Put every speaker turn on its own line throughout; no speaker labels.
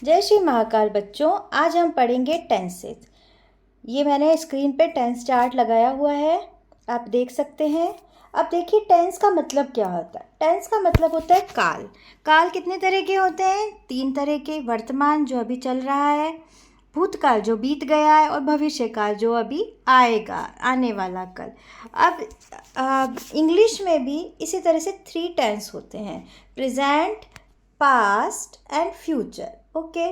जय श्री महाकाल बच्चों, आज हम पढ़ेंगे टेंसेस। ये मैंने स्क्रीन पे टेंस चार्ट लगाया हुआ है, आप देख सकते हैं। अब देखिए टेंस का मतलब क्या होता है। टेंस का मतलब होता है काल। काल कितने तरह के होते हैं? 3 तरह के। वर्तमान जो अभी चल रहा है, भूतकाल जो बीत गया है, और भविष्य काल जो अभी आएगा, आने वाला कल। अब इंग्लिश में भी इसी तरह से 3 टेंस होते हैं, present, past and future. Okay,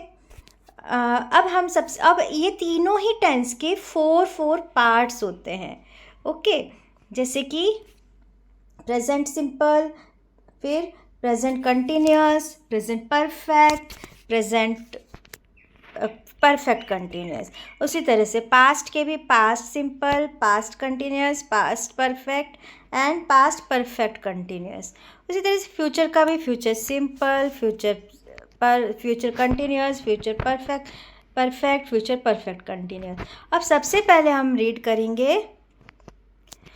अब ये तीनों ही टेंस के 4 पार्ट्स होते हैं। ओके, जैसे कि प्रेजेंट सिंपल, फिर present continuous, present perfect, present perfect continuous. उसी तरह से पास्ट के भी past simple, past continuous, past perfect and past perfect continuous. उसी तरह से फ्यूचर का भी future simple, future continuous, future perfect, future perfect continuous. अब सबसे पहले हम रीड करेंगे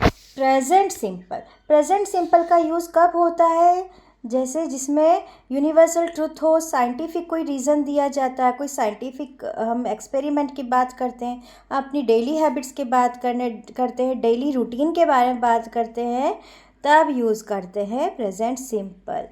प्रेजेंट सिंपल। प्रेजेंट सिंपल का यूज़ कब होता है? जैसे जिसमें यूनिवर्सल ट्रुथ हो, साइंटिफिक कोई रीज़न दिया जाता है, कोई साइंटिफिक हम एक्सपेरिमेंट की बात करते हैं, अपनी डेली हैबिट्स की बात करते हैं, डेली रूटीन के बारे में बात करते हैं, तब यूज़ करते हैं प्रेजेंट सिंपल।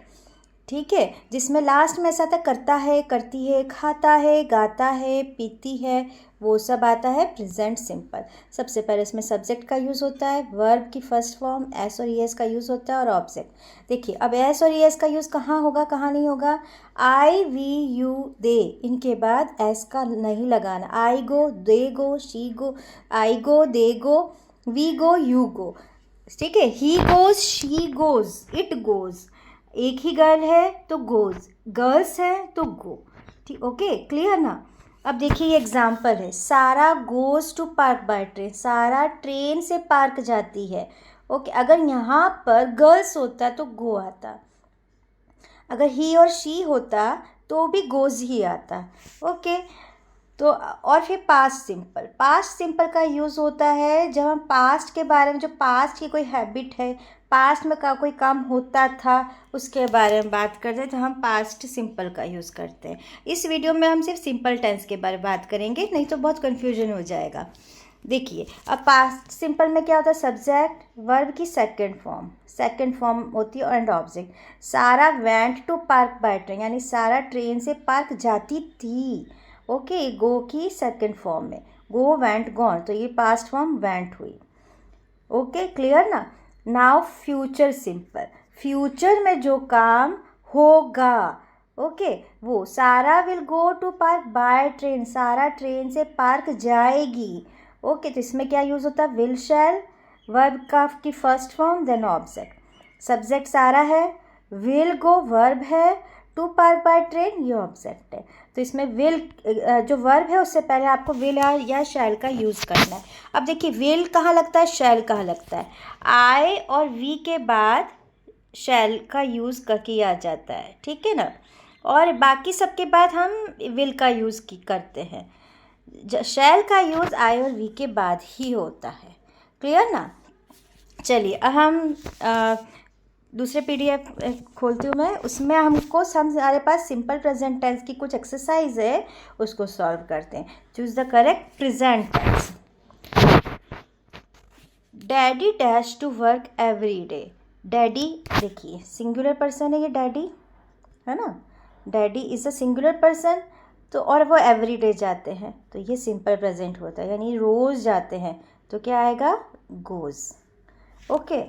ठीक है, जिसमें लास्ट में ऐसा आता करता है, करती है, खाता है, गाता है, पीती है, वो सब आता है प्रेजेंट सिंपल। सबसे पहले इसमें सब्जेक्ट का यूज़ होता है, वर्ब की फर्स्ट फॉर्म एस और ईएस का यूज़ होता है, और ऑब्जेक्ट। देखिए अब एस और ईएस का यूज़ कहाँ होगा, कहाँ नहीं होगा? आई, वी, यू, दे, इनके बाद एस का नहीं लगाना। I go, they go, she go, I go, they go, we go, you go. ठीक है, he goes, she goes, it goes. एक ही गर्ल है तो गोज, गर्ल्स है तो गो। ठीक, ओके, क्लियर ना? अब देखिए ये एग्जाम्पल है, Sara goes to park by train. Sara train से पार्क जाती है। ओके, अगर यहाँ पर गर्ल्स होता तो गो आता, अगर ही और शी होता तो भी गोज ही आता। ओके, तो और फिर पास्ट सिंपल। पास्ट सिंपल का यूज़ होता है जब हम पास्ट के बारे में, जो पास्ट की कोई हैबिट है, पास्ट में का कोई काम होता था, उसके बारे में बात करते हैं, तो हम पास्ट सिंपल का यूज़ करते हैं। इस वीडियो में हम सिर्फ सिंपल टेंस के बारे में बात करेंगे, नहीं तो बहुत कन्फ्यूजन हो जाएगा। देखिए अब पास्ट सिंपल में क्या होता है? सब्जेक्ट, वर्ब की सेकंड फॉर्म होती है, and object. Sara went to park by train, यानी सारा ट्रेन से पार्क जाती थी। ओके, गो की सेकंड फॉर्म में, गो, वेंट, गॉन, तो ये पास्ट फॉर्म वेंट हुई। ओके, क्लियर ना? Now future simple. फ्यूचर में जो काम होगा, ओके, वो Sara will go to park by train, Sara train से पार्क जाएगी। ओके, तो इसमें क्या यूज़ होता है? विल, शैल, वर्ब का की first form, then object. Subject Sara है, विल गो वर्ब है, टू पार्क बाय ट्रेन ये ऑब्जेक्ट है। तो इसमें विल जो वर्ब है उससे पहले आपको विल या शैल का यूज़ करना है। अब देखिए विल कहाँ लगता है, शैल कहाँ लगता है? आई और वी के बाद शैल का यूज़ किया जाता है, ठीक है ना? और बाकी सबके बाद हम विल का यूज़ करते हैं। शैल का यूज़ आई और वी के बाद ही होता है। क्लियर ना? चलिए अब हम दूसरे पीडीएफ खोलती हूँ मैं, उसमें हमारे पास सिंपल प्रेजेंट टेंस की कुछ एक्सरसाइज है, उसको सॉल्व करते हैं। Choose the correct present tense. Daddy dash to work every day. Daddy देखिए सिंगुलर पर्सन है, ये डैडी है ना, daddy is a singular person. तो और वो एवरी डे जाते हैं, तो ये सिंपल प्रेजेंट होता है, यानी रोज़ जाते हैं, तो क्या आएगा? गोज। ओके,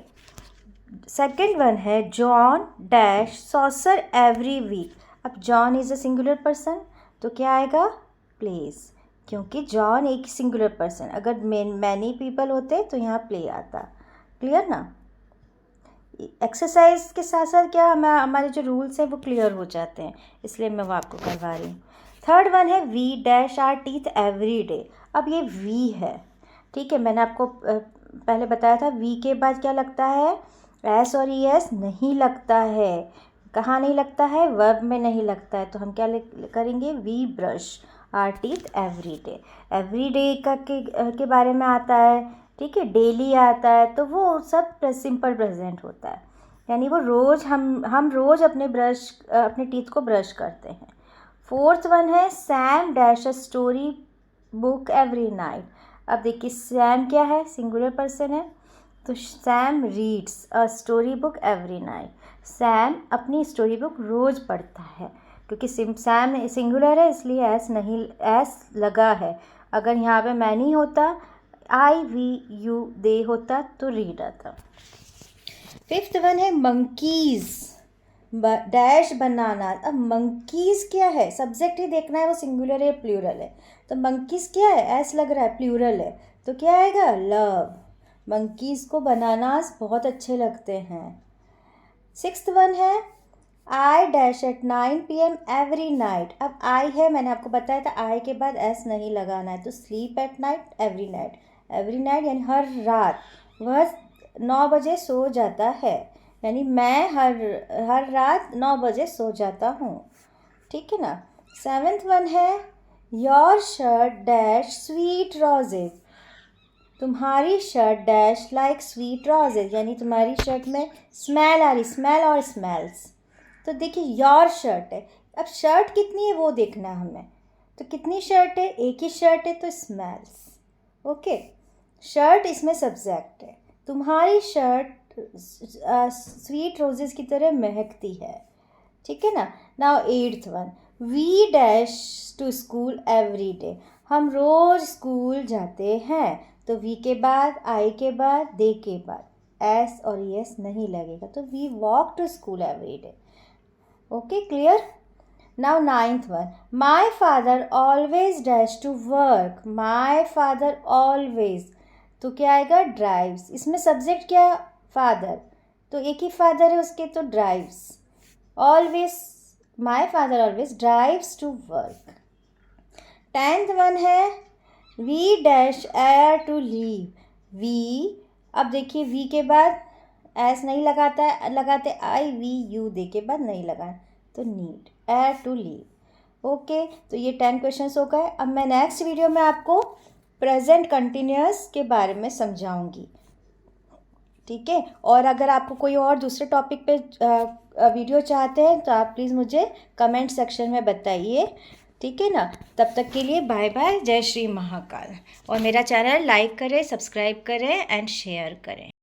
सेकेंड वन है John dash soccer every week. अब John is a singular person, तो क्या आएगा? प्लेस, क्योंकि जॉन एक सिंगुलर पर्सन, अगर मैनी पीपल होते तो यहाँ प्ले आता। क्लियर ना? एक्सरसाइज के साथ साथ क्या हमारे जो रूल्स हैं वो क्लियर हो जाते हैं, इसलिए मैं वो आपको करवा रही हूँ। थर्ड वन है we dash our teeth every day. अब ये वी है, ठीक है, मैंने आपको पहले बताया था वी के बाद क्या लगता है? एस और ई एस नहीं लगता है। कहाँ नहीं लगता है? वर्ब में नहीं लगता है, तो हम क्या करेंगे? We brush our teeth every day. Every day के बारे में आता है, ठीक है, डेली आता है, तो वो सब सिंपल प्रेजेंट होता है, यानी वो रोज़ हम रोज़ अपने टीथ को ब्रश करते हैं। फोर्थ वन है Sam dash a story book every night. अब देखिए सैम क्या है, सिंगुलर पर्सन है, तो Sam reads a story book every night. Sam अपनी स्टोरी बुक रोज़ पढ़ता है, क्योंकि सैम सिंगुलर है इसलिए एस लगा है। अगर यहाँ पे मैनी होता, आई वी यू दे होता तो रीड आता। फिफ्थ वन है मंकीज़ डैश बनाना। अब मंकीज़ क्या है, सब्जेक्ट ही देखना है वो सिंगुलर है प्लूरल है। तो मंकीज़ क्या है, ऐसा लग रहा है प्लूरल है, तो क्या आएगा, लव। मंकीज़ को बनानास बहुत अच्छे लगते हैं। सिक्स्थ वन है I dash at 9 PM every night. अब आई है, मैंने आपको बताया था आई के बाद एस नहीं लगाना है, तो sleep at night every night. Every night यानी हर रात, वह 9 बजे सो जाता है, यानी मैं हर रात 9 बजे सो जाता हूँ, ठीक है ना। सेवेंथ वन है your shirt dash sweet roses. तुम्हारी shirt dash like sweet roses, यानी तुम्हारी शर्ट में स्मेल आ रही, स्मेल और स्मेल्स। तो देखिए योर शर्ट है, अब शर्ट कितनी है वो देखना है हमें, तो कितनी शर्ट है, एक ही शर्ट है, तो स्मेल्स। ओके, शर्ट इसमें सब्जेक्ट है, तुम्हारी शर्ट स्वीट रोजेस की तरह महकती है, ठीक है ना। Now eighth one we dash to school every day. हम रोज़ स्कूल जाते हैं, तो वी के बाद, आई के बाद, दे के बाद एस और एस नहीं लगेगा, तो we walk to school every day. Okay, clear. Now ninth one my father always dash to work. My father always, तो क्या आएगा, ड्राइव्स। इसमें सब्जेक्ट क्या है, फादर, तो एक ही फादर है उसके, तो drives. Always, my father always drives to work. Tenth one है we dash air to leave. We, अब देखिए वी के बाद एस नहीं लगाता है, लगाते आई वी यू, दे के बाद नहीं लगा, तो need, air to leave. Okay, तो ये 10 क्वेश्चंस हो गए। अब मैं नेक्स्ट वीडियो में आपको प्रेजेंट कंटिन्यूअस के बारे में समझाऊंगी, ठीक है। और अगर आपको कोई और दूसरे टॉपिक पे वीडियो चाहते हैं तो आप प्लीज़ मुझे कमेंट सेक्शन में बताइए, ठीक है ना। तब तक के लिए बाय बाय, जय श्री महाकाल। और मेरा चैनल लाइक करें, सब्सक्राइब करें एंड शेयर करें।